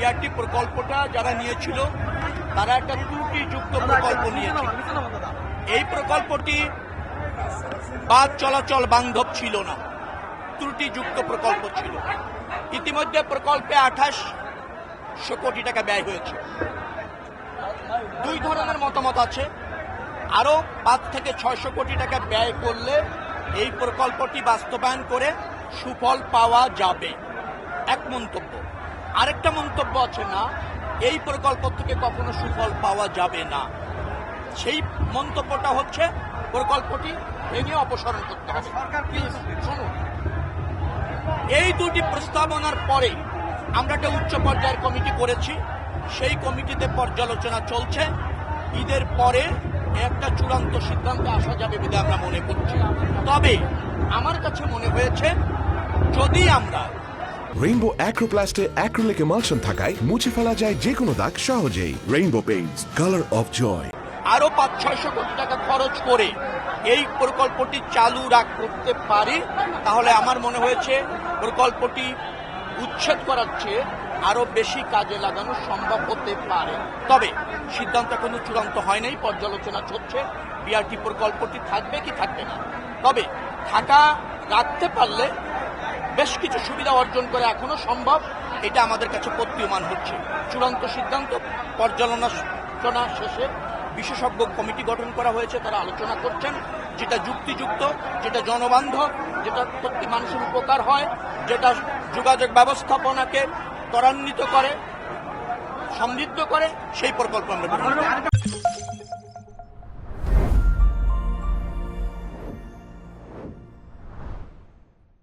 BRT প্রকল্পটা যারা নিয়েছিল তারা একটা ত্রুটিযুক্ত প্রকল্প নিয়েছিল। এই প্রকল্পটি বাস চলাচল বান্ধব ছিল না, ত্রুটিযুক্ত প্রকল্প ছিল। ইতিমধ্যে প্রকল্পে 2800 কোটি টাকা ব্যয় হয়েছে। দুই ধরনের মতামত আছে। আরো 5 থেকে 600 কোটি টাকা ব্যয় করলে এই প্রকল্পটি বাস্তবায়ন করে সুফল পাওয়া যাবে, এক মন্তব্য। আরেকটা মন্তব্য আছে, না, এই প্রকল্প থেকে কখনো সুফল পাওয়া যাবে না। সেই মন্তব্যটা হচ্ছে প্রকল্পটি ভেঙে অপসারণ করতে হবে। শুনুন, এই দুটি প্রস্তাবনার পরে আমরা একটা উচ্চ পর্যায়ের কমিটি করেছি। সেই কমিটিতে পর্যালোচনা চলছে। ঈদের পরে একটা চূড়ান্ত সিদ্ধান্তে আসা যাবে বলে আমরা মনে করছি। তবে আমার কাছে মনে হয়েছে যদি আমরা রেইনবো অ্যাক্রোপ্লাস্টে অ্যাক্রিলিক এমালশন থাকায় মুছে ফেলা যায় যে কোনো দাগ সহজেই। Rainbow paints, colour of joy. আরো 500-600 কোটি টাকা খরচ করে এই প্রকল্পটি চালু করতে পারি, তাহলে আমার মনে হয়েছে প্রকল্পটি উচ্ছেদ করার চেয়ে আরো বেশি কাজে লাগানো সম্ভব হতে পারে। তবে সিদ্ধান্ত এখনো চূড়ান্ত হয় নাই, পর্যালোচনা চলছে। বিআরটি প্রকল্পটি থাকবে কি থাকবে না। তবে রাখতে পারলে বেশ কিছু সুবিধা অর্জন করা এখনো সম্ভব, এটা আমাদের কাছে প্রতীয়মান হচ্ছে। চূড়ান্ত সিদ্ধান্ত পর্যালোচনা শেষে বিশেষজ্ঞ কমিটি গঠন করা হয়েছে, তারা আলোচনা করছেন। যেটা যুক্তিযুক্ত, যেটা জনবান্ধব, যেটা প্রতি মানুষের উপকার হয়, যেটা যোগাযোগ ব্যবস্থাপনাকে ত্বরান্বিত করে, সমৃদ্ধ করে, সেই প্রকল্প আমরা